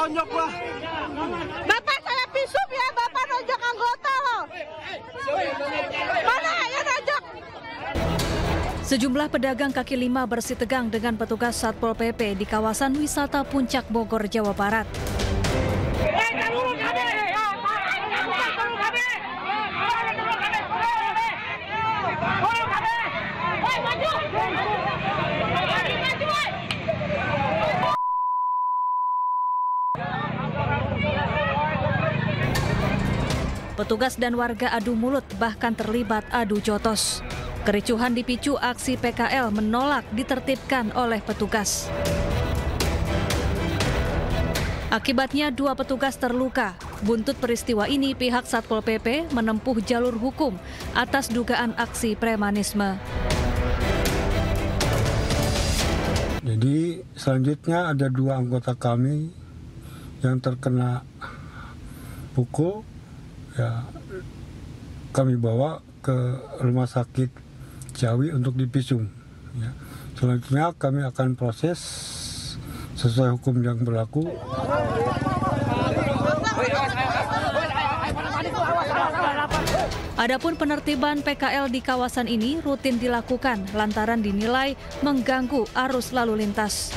nonjok gua. Bapak saya visum ya, Bapak nonjok anggota loh. Mana ya nonjok? Sejumlah pedagang kaki lima bersitegang dengan petugas Satpol PP di kawasan wisata Puncak Bogor, Jawa Barat. Petugas dan warga adu mulut, bahkan terlibat adu jotos. Kericuhan dipicu aksi PKL menolak ditertibkan oleh petugas. Akibatnya 2 petugas terluka. Buntut peristiwa ini pihak Satpol PP menempuh jalur hukum atas dugaan aksi premanisme. Jadi selanjutnya ada 2 anggota kami yang terkena pukul. Ya, kami bawa ke rumah sakit Ciawi untuk divisum. Ya. Selanjutnya kami akan proses sesuai hukum yang berlaku. Adapun penertiban PKL di kawasan ini rutin dilakukan lantaran dinilai mengganggu arus lalu lintas.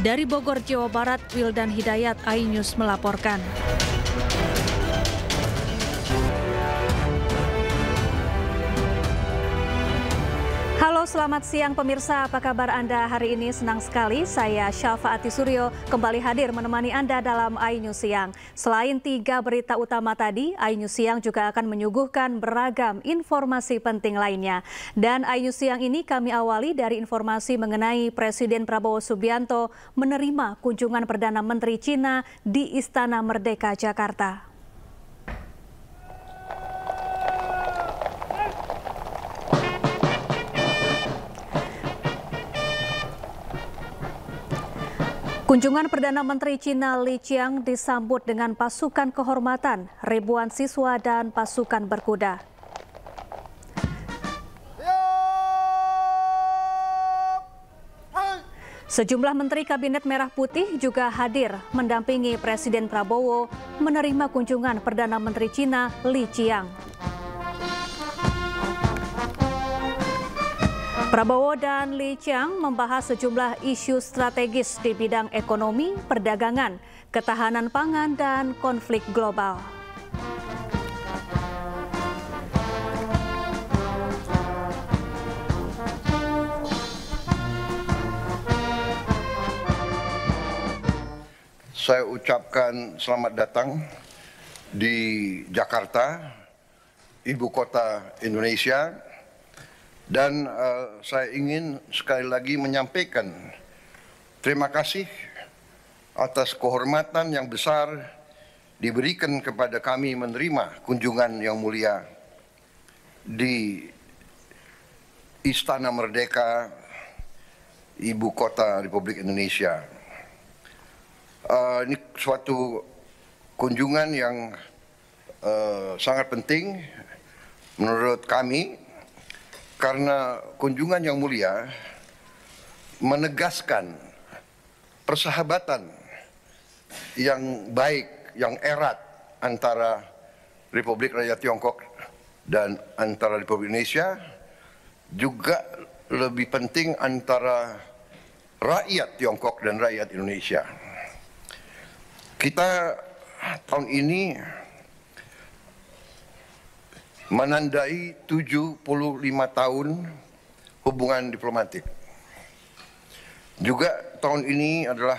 Dari Bogor, Jawa Barat, Wildan Hidayat, iNews melaporkan. Halo, selamat siang pemirsa. Apa kabar Anda hari ini? Senang sekali saya Syafaati Suryo kembali hadir menemani Anda dalam iNews Siang. Selain 3 berita utama tadi, iNews Siang juga akan menyuguhkan beragam informasi penting lainnya. Dan iNews Siang ini kami awali dari informasi mengenai Presiden Prabowo Subianto menerima kunjungan Perdana Menteri Cina di Istana Merdeka, Jakarta. Kunjungan Perdana Menteri Cina Li Qiang disambut dengan pasukan kehormatan, ribuan siswa dan pasukan berkuda. Sejumlah Menteri Kabinet Merah Putih juga hadir mendampingi Presiden Prabowo menerima kunjungan Perdana Menteri Cina Li Qiang. Prabowo dan Li Qiang membahas sejumlah isu strategis di bidang ekonomi, perdagangan, ketahanan pangan, dan konflik global. Saya ucapkan selamat datang di Jakarta, ibu kota Indonesia. Dan saya ingin sekali lagi menyampaikan terima kasih atas kehormatan yang besar diberikan kepada kami menerima kunjungan yang mulia di Istana Merdeka, ibu kota Republik Indonesia. Ini suatu kunjungan yang sangat penting menurut kami, karena kunjungan yang mulia menegaskan persahabatan yang baik, yang erat antara Republik Rakyat Tiongkok dan antara Republik Indonesia, juga lebih penting antara rakyat Tiongkok dan rakyat Indonesia. Kita tahun ini menandai 75 tahun hubungan diplomatik. Juga tahun ini adalah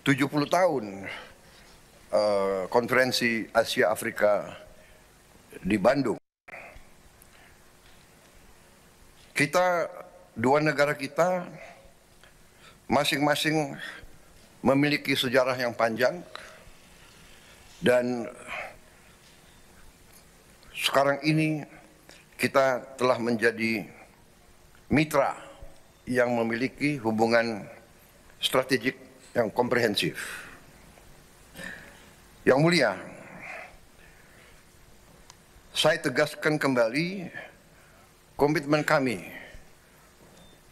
70 tahun konferensi Asia Afrika di Bandung. Dua negara kita masing-masing memiliki sejarah yang panjang, dan sekarang ini kita telah menjadi mitra yang memiliki hubungan strategik yang komprehensif. Yang mulia, saya tegaskan kembali komitmen kami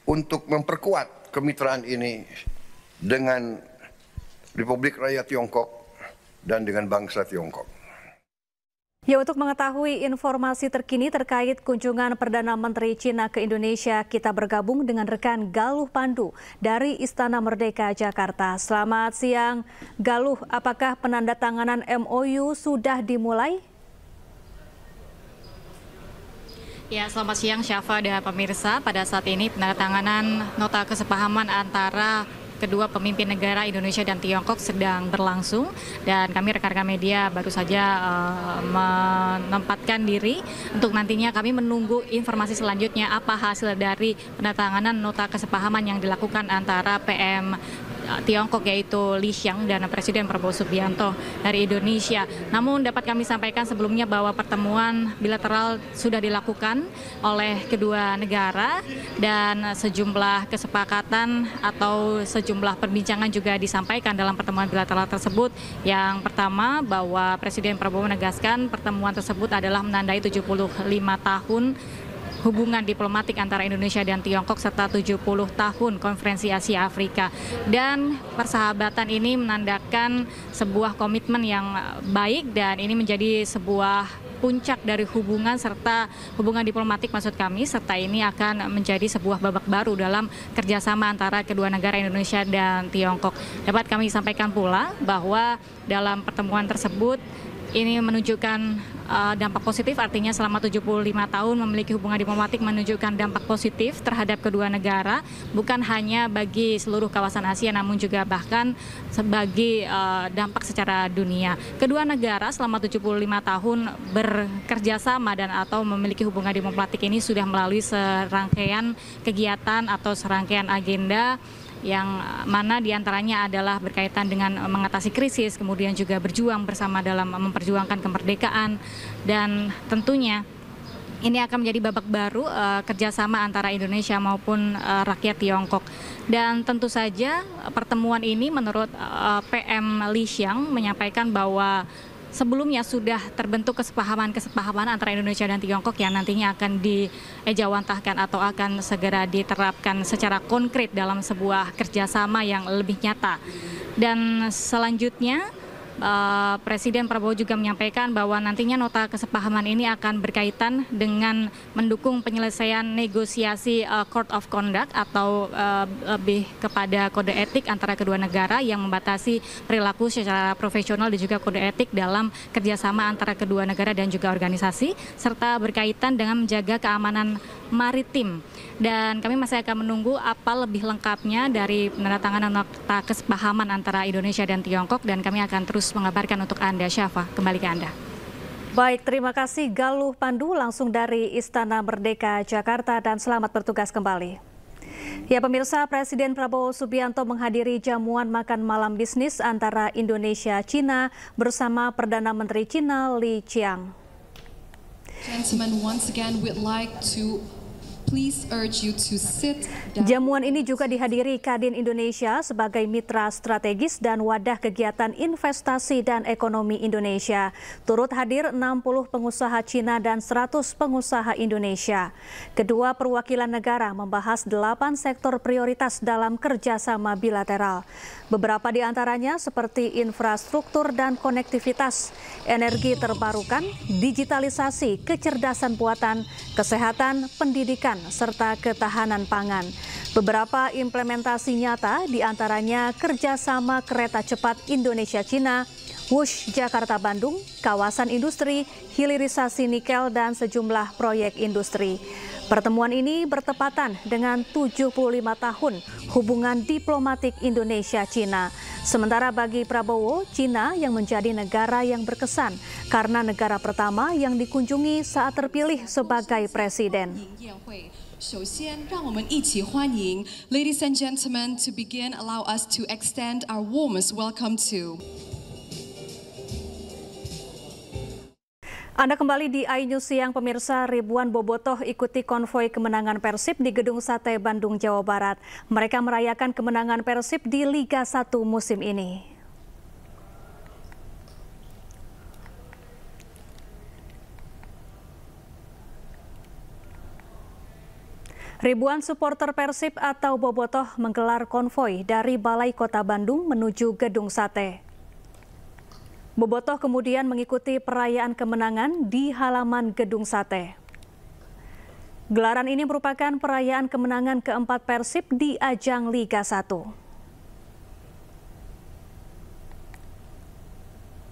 untuk memperkuat kemitraan ini dengan Republik Rakyat Tiongkok dan dengan bangsa Tiongkok. Ya, untuk mengetahui informasi terkini terkait kunjungan Perdana Menteri Cina ke Indonesia, kita bergabung dengan rekan Galuh Pandu dari Istana Merdeka, Jakarta. Selamat siang, Galuh. Apakah penandatanganan MOU sudah dimulai? Ya, selamat siang Syafa dan pemirsa. Pada saat ini penandatanganan nota kesepahaman antara kedua pemimpin negara Indonesia dan Tiongkok sedang berlangsung, dan kami rekan-rekan media baru saja menempatkan diri untuk nantinya kami menunggu informasi selanjutnya apa hasil dari penandatanganan nota kesepahaman yang dilakukan antara PM Tiongkok yaitu Li Qiang dan Presiden Prabowo Subianto dari Indonesia. Namun dapat kami sampaikan sebelumnya bahwa pertemuan bilateral sudah dilakukan oleh kedua negara dan sejumlah kesepakatan atau sejumlah perbincangan juga disampaikan dalam pertemuan bilateral tersebut. Yang pertama, bahwa Presiden Prabowo menegaskan pertemuan tersebut adalah menandai 75 tahun hubungan diplomatik antara Indonesia dan Tiongkok serta 70 tahun Konferensi Asia Afrika. Dan persahabatan ini menandakan sebuah komitmen yang baik dan ini menjadi sebuah puncak dari hubungan serta hubungan diplomatik maksud kami, serta ini akan menjadi sebuah babak baru dalam kerjasama antara kedua negara Indonesia dan Tiongkok. Dapat kami sampaikan pula bahwa dalam pertemuan tersebut ini menunjukkan dampak positif, artinya selama 75 tahun memiliki hubungan diplomatik menunjukkan dampak positif terhadap kedua negara, bukan hanya bagi seluruh kawasan Asia namun juga bahkan sebagai dampak secara dunia. Kedua negara selama 75 tahun bekerja sama dan atau memiliki hubungan diplomatik ini sudah melalui serangkaian kegiatan atau serangkaian agenda yang mana diantaranya adalah berkaitan dengan mengatasi krisis, kemudian juga berjuang bersama dalam memperjuangkan kemerdekaan, dan tentunya ini akan menjadi babak baru kerjasama antara Indonesia maupun rakyat Tiongkok. Dan tentu saja pertemuan ini menurut PM Li Qiang menyampaikan bahwa sebelumnya sudah terbentuk kesepahaman antara Indonesia dan Tiongkok yang nantinya akan diejawantahkan atau akan segera diterapkan secara konkret dalam sebuah kerjasama yang lebih nyata. Dan selanjutnya Presiden Prabowo juga menyampaikan bahwa nantinya nota kesepahaman ini akan berkaitan dengan mendukung penyelesaian negosiasi Code of Conduct atau lebih kepada kode etik antara kedua negara yang membatasi perilaku secara profesional dan juga kode etik dalam kerjasama antara kedua negara dan juga organisasi, serta berkaitan dengan menjaga keamanan maritim. Dan kami masih akan menunggu apa lebih lengkapnya dari penandatanganan nota kesepahaman antara Indonesia dan Tiongkok, dan kami akan terus mengabarkan untuk Anda, Syafa. Kembali ke Anda. Baik, terima kasih Galuh Pandu langsung dari Istana Merdeka, Jakarta, dan selamat bertugas kembali. Ya pemirsa, Presiden Prabowo Subianto menghadiri jamuan makan malam bisnis antara Indonesia-Cina bersama Perdana Menteri Cina Li Qiang. Gentlemen, once again, we'd like to please urge you to sit down. Jamuan ini juga dihadiri Kadin Indonesia sebagai mitra strategis dan wadah kegiatan investasi dan ekonomi Indonesia. Turut hadir 60 pengusaha Cina dan 100 pengusaha Indonesia. Kedua perwakilan negara membahas 8 sektor prioritas dalam kerjasama bilateral. Beberapa di antaranya seperti infrastruktur dan konektivitas, energi terbarukan, digitalisasi, kecerdasan buatan, kesehatan, pendidikan, serta ketahanan pangan. Beberapa implementasi nyata diantaranya kerjasama kereta cepat Indonesia-Cina, Wush Jakarta-Bandung, kawasan industri, hilirisasi nikel, dan sejumlah proyek industri. Pertemuan ini bertepatan dengan 75 tahun hubungan diplomatik Indonesia-Cina. Sementara bagi Prabowo, Cina yang menjadi negara yang berkesan karena negara pertama yang dikunjungi saat terpilih sebagai presiden. 首先，让我们一起欢迎 Ladies and gentlemen, to begin, allow us to extend our warmest welcome to. Anda kembali di iNews Siang, pemirsa. Ribuan bobotoh ikuti konvoi kemenangan Persib di Gedung Sate Bandung, Jawa Barat. Mereka merayakan kemenangan Persib di Liga 1 musim ini. Ribuan supporter Persib atau Bobotoh menggelar konvoi dari Balai Kota Bandung menuju Gedung Sate. Bobotoh kemudian mengikuti perayaan kemenangan di halaman Gedung Sate. Gelaran ini merupakan perayaan kemenangan keempat Persib di ajang Liga 1.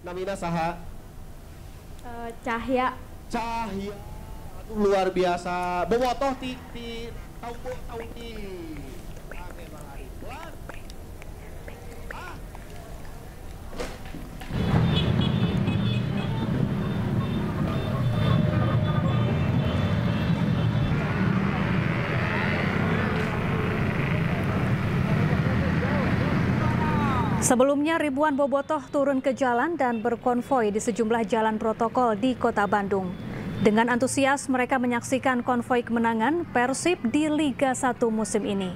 Namina saha? Cahya. Cahya. Aduh, luar biasa. Bobotoh ti tahu ti. Sebelumnya ribuan Bobotoh turun ke jalan dan berkonvoi di sejumlah jalan protokol di Kota Bandung. Dengan antusias mereka menyaksikan konvoi kemenangan Persib di Liga 1 musim ini.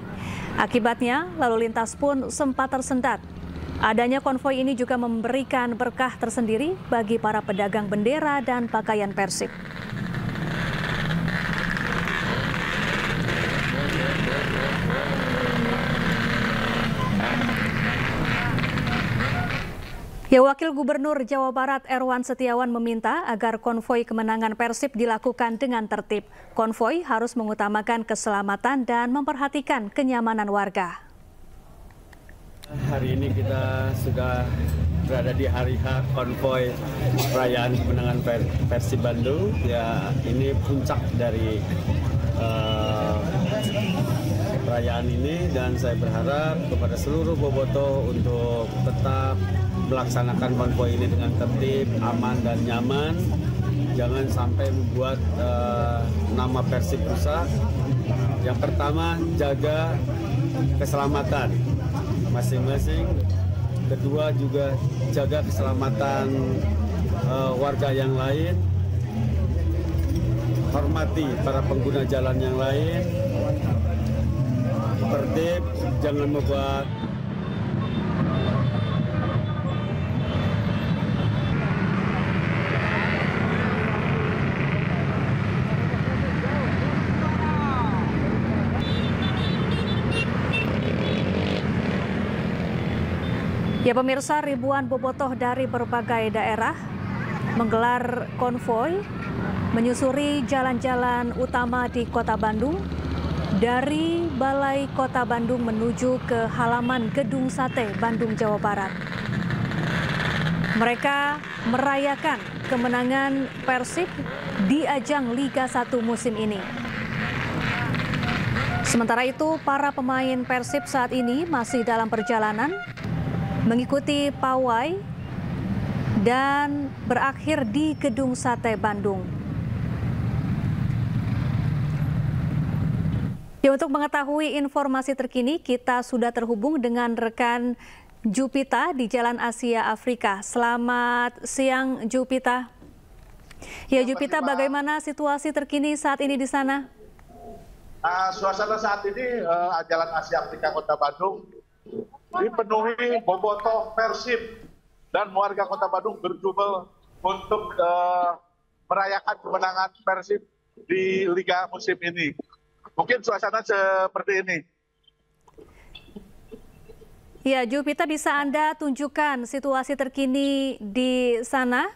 Akibatnya lalu lintas pun sempat tersendat. Adanya konvoi ini juga memberikan berkah tersendiri bagi para pedagang bendera dan pakaian Persib. Ya, Wakil Gubernur Jawa Barat Erwan Setiawan meminta agar konvoi kemenangan Persib dilakukan dengan tertib. Konvoi harus mengutamakan keselamatan dan memperhatikan kenyamanan warga. Hari ini kita sudah berada di hari H konvoi perayaan kemenangan Persib Bandung. Ya, ini puncak dari perayaan ini dan saya berharap kepada seluruh Bobotoh untuk tetap melaksanakan konvoi ini dengan tertib, aman dan nyaman. Jangan sampai membuat nama Persib rusak. Yang pertama, jaga keselamatan masing-masing. Kedua, juga jaga keselamatan warga yang lain. Hormati para pengguna jalan yang lain. Tertib, jangan membuat Ya pemirsa, ribuan Bobotoh dari berbagai daerah menggelar konvoi menyusuri jalan-jalan utama di Kota Bandung dari Balai Kota Bandung menuju ke halaman Gedung Sate, Bandung, Jawa Barat. Mereka merayakan kemenangan Persib di ajang Liga 1 musim ini. Sementara itu, para pemain Persib saat ini masih dalam perjalanan mengikuti pawai dan berakhir di Gedung Sate Bandung. Ya, untuk mengetahui informasi terkini, kita sudah terhubung dengan rekan Jupita di Jalan Asia Afrika. Selamat siang, Jupita. Ya, Jupita, bagaimana situasi terkini saat ini di sana? Suasana saat ini Jalan Asia Afrika Kota Bandung dipenuhi Bobotoh Persib dan warga Kota Bandung berjubel untuk merayakan kemenangan Persib di Liga musim ini. Mungkin suasana seperti ini. Ya, Jupita, bisa Anda tunjukkan situasi terkini di sana?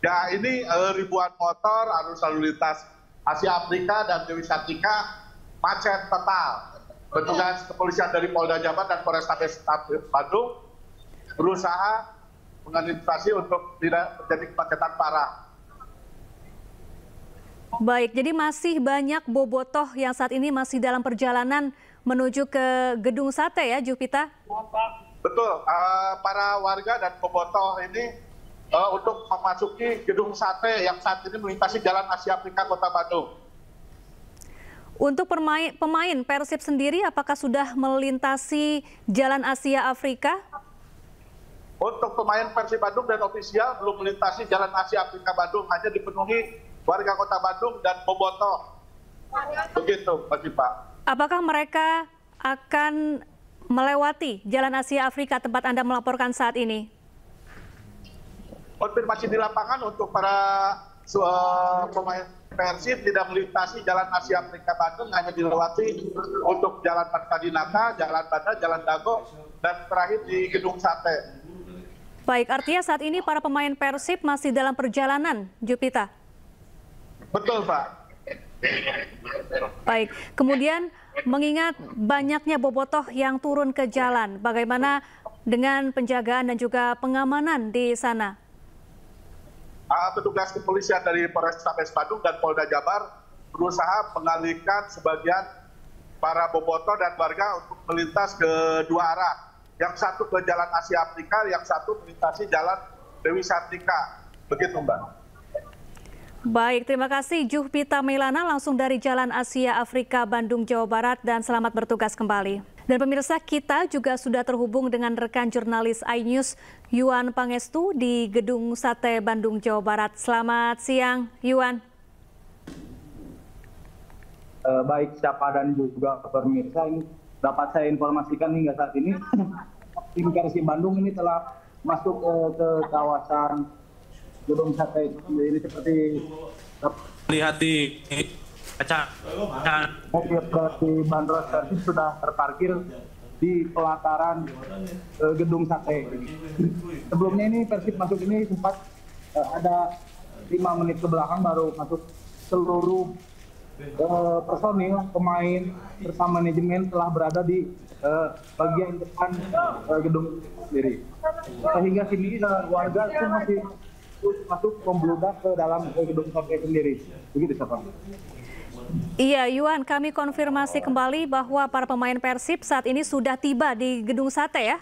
Ya, ini ribuan motor arus lalu lintas Asia Afrika dan Dewi Sartika macet total. Petugas kepolisian dari Polda Jabar dan Polrestabes Bandung berusaha mengantisipasi untuk tidak terjadi kemacetan parah. Baik, jadi masih banyak Bobotoh yang saat ini masih dalam perjalanan menuju ke Gedung Sate ya, Jupita? Betul, para warga dan Bobotoh ini untuk memasuki Gedung Sate yang saat ini melintasi Jalan Asia Afrika Kota Bandung. Untuk pemain Persib sendiri, apakah sudah melintasi Jalan Asia Afrika? Untuk pemain Persib Bandung dan ofisial belum melintasi Jalan Asia Afrika Bandung, hanya dipenuhi warga Kota Bandung dan Bobotoh. Begitu, Pak. Apakah mereka akan melewati Jalan Asia Afrika tempat Anda melaporkan saat ini? Konfirmasi di lapangan untuk para pemain Persib tidak melintasi Jalan Asia Afrika Bandung, hanya dilewati untuk Jalan Marta Dinata, Jalan Banda, Jalan Dago, dan terakhir di Gedung Sate. Baik, artinya saat ini para pemain Persib masih dalam perjalanan, Jupita? Betul, Pak. Baik, kemudian mengingat banyaknya bobotoh yang turun ke jalan, bagaimana dengan penjagaan dan juga pengamanan di sana? Petugas kepolisian dari Polrestabes Bandung dan Polda Jabar berusaha mengalihkan sebagian para bobotoh dan warga untuk melintas ke dua arah. Yang satu ke Jalan Asia Afrika, yang satu melintasi Jalan Dewi Sartika. Begitu, Mbak. Baik, terima kasih Jupita Mailana langsung dari Jalan Asia Afrika Bandung, Jawa Barat, dan selamat bertugas kembali. Dan pemirsa, kita juga sudah terhubung dengan rekan jurnalis iNews Yuan Pangestu di Gedung Sate Bandung, Jawa Barat. Selamat siang, Yuan. Baik, siapa dan juga pemirsa, ini dapat saya informasikan hingga saat ini tim Persib Bandung ini telah masuk ke kawasan Gedung Sate ini seperti lihat di kaca. Mobil dari bandros Persib sudah terparkir di pelataran Gedung Sate. Sebelumnya ini Persib masuk ini sempat ada 5 menit ke belakang baru masuk seluruh personil, pemain serta manajemen telah berada di bagian depan gedung sendiri. Sehingga kini warga itu masih masuk membludak ke dalam gedung Sate sendiri. Begitu, Sapa. Iya, Yuan, kami konfirmasi kembali bahwa para pemain Persib saat ini sudah tiba di Gedung Sate ya?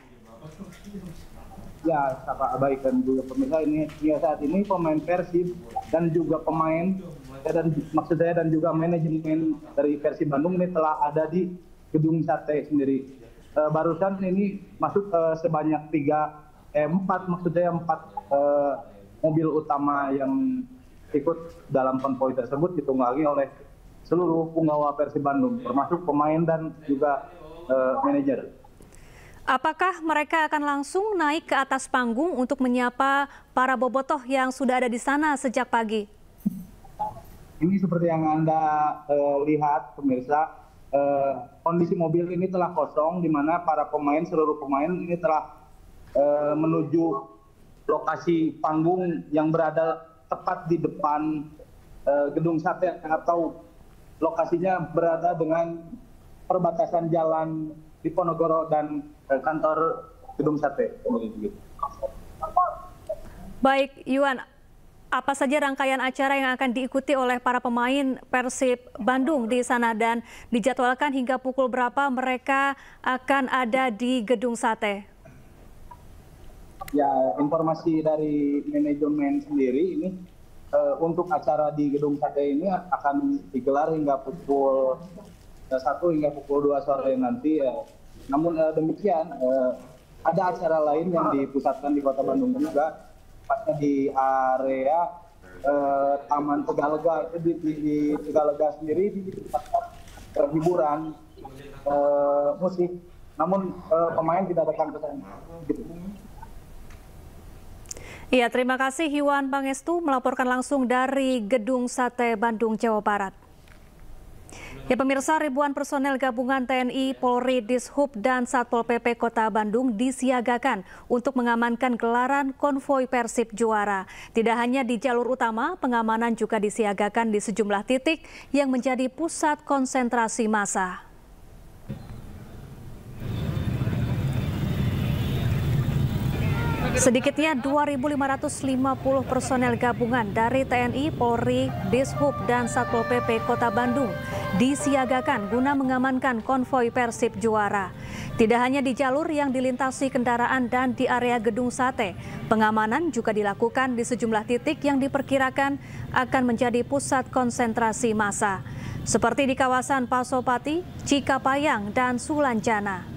Ya, Sapa, baik, dan juga pemirsa, ini ya saat ini pemain Persib dan juga pemain dan juga manajemen dari Persib Bandung ini telah ada di Gedung Sate sendiri. Barusan ini masuk sebanyak 4 mobil utama yang ikut dalam konvoi tersebut ditunggangi oleh seluruh punggawa Persib Bandung, termasuk pemain dan juga manajer. Apakah mereka akan langsung naik ke atas panggung untuk menyapa para bobotoh yang sudah ada di sana sejak pagi? Ini seperti yang Anda lihat, pemirsa, kondisi mobil ini telah kosong, di mana para pemain, seluruh pemain ini telah menuju lokasi panggung yang berada tepat di depan Gedung Sate, atau lokasinya berada dengan perbatasan jalan Diponegoro dan kantor Gedung Sate. Baik, Yuan, apa saja rangkaian acara yang akan diikuti oleh para pemain Persib Bandung di sana dan dijadwalkan hingga pukul berapa mereka akan ada di Gedung Sate? Ya, informasi dari manajemen sendiri ini untuk acara di Gedung Sate ini akan digelar hingga pukul 1 hingga pukul 2 sore nanti. Namun demikian ada acara lain yang dipusatkan di Kota Bandung juga, tepatnya di area Taman Tegalega. Di Tegalega sendiri di hiburan musik. Namun pemain tidak datang ke sana. Iya, terima kasih Yuan Pangestu melaporkan langsung dari Gedung Sate Bandung, Jawa Barat. Ya pemirsa, ribuan personel gabungan TNI, Polri, Dishub, dan Satpol PP Kota Bandung disiagakan untuk mengamankan gelaran konvoi Persib Juara. Tidak hanya di jalur utama, pengamanan juga disiagakan di sejumlah titik yang menjadi pusat konsentrasi massa. Sedikitnya 2.550 personel gabungan dari TNI, Polri, Dishub, dan Satpol PP Kota Bandung disiagakan guna mengamankan konvoi Persib Juara. Tidak hanya di jalur yang dilintasi kendaraan dan di area Gedung Sate, pengamanan juga dilakukan di sejumlah titik yang diperkirakan akan menjadi pusat konsentrasi massa, seperti di kawasan Pasopati, Cikapayang, dan Sulanjana.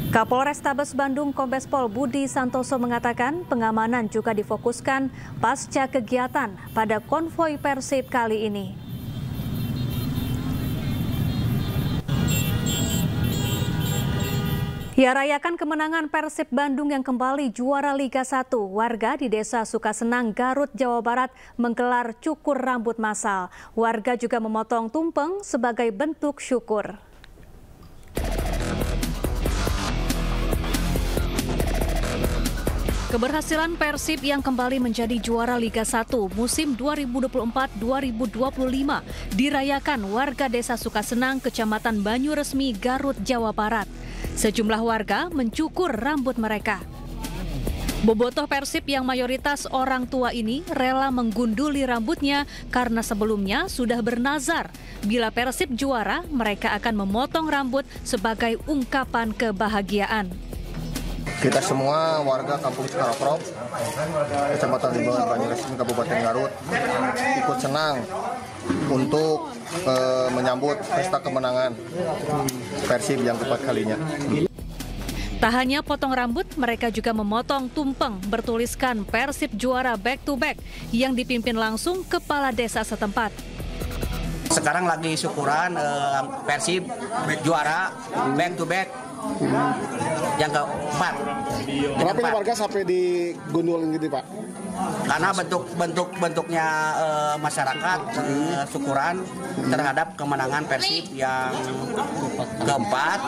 Kapolrestabes Bandung Kombes Pol Budi Santoso mengatakan pengamanan juga difokuskan pasca kegiatan pada konvoi Persib kali ini. Ya, rayakan kemenangan Persib Bandung yang kembali juara Liga 1. Warga di Desa Sukasenang, Garut, Jawa Barat menggelar cukur rambut massal. Warga juga memotong tumpeng sebagai bentuk syukur. Keberhasilan Persib yang kembali menjadi juara Liga 1 musim 2024-2025 dirayakan warga Desa Sukasenang, Kecamatan Banyuresmi, Garut, Jawa Barat. Sejumlah warga mencukur rambut mereka. Bobotoh Persib yang mayoritas orang tua ini rela menggunduli rambutnya karena sebelumnya sudah bernazar. Bila Persib juara, mereka akan memotong rambut sebagai ungkapan kebahagiaan. Kita semua warga Kampung Cikarakrop, Kecamatan Banyuresmi, Kabupaten Garut, ikut senang untuk menyambut pesta kemenangan Persib yang keempat kalinya. Tak hanya potong rambut, mereka juga memotong tumpeng bertuliskan Persib juara back to back yang dipimpin langsung kepala desa setempat. Sekarang lagi syukuran Persib juara back to back yang keempat. Kenapa warga sampai digundulin gitu, Pak? Karena bentuknya masyarakat syukuran terhadap kemenangan Persib yang keempat.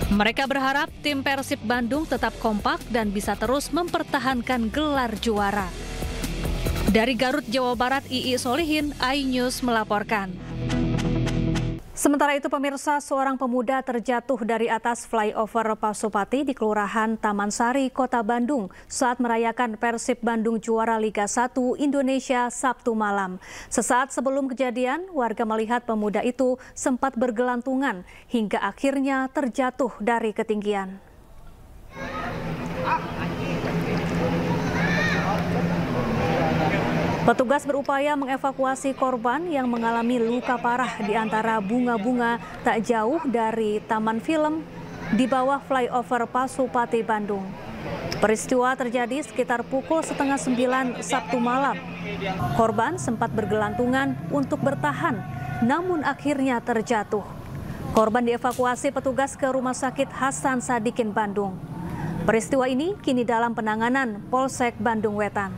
Mereka berharap tim Persib Bandung tetap kompak dan bisa terus mempertahankan gelar juara. Dari Garut, Jawa Barat, Ii Solihin, iNews melaporkan. Sementara itu pemirsa, seorang pemuda terjatuh dari atas flyover Pasupati di Kelurahan Taman Sari, Kota Bandung saat merayakan Persib Bandung juara Liga 1 Indonesia Sabtu malam. Sesaat sebelum kejadian, warga melihat pemuda itu sempat bergelantungan hingga akhirnya terjatuh dari ketinggian. Petugas berupaya mengevakuasi korban yang mengalami luka parah di antara bunga-bunga tak jauh dari Taman Film di bawah flyover Pasupati, Bandung. Peristiwa terjadi sekitar pukul 8:30 Sabtu malam. Korban sempat bergelantungan untuk bertahan, namun akhirnya terjatuh. Korban dievakuasi petugas ke Rumah Sakit Hasan Sadikin, Bandung. Peristiwa ini kini dalam penanganan Polsek Bandung Wetan.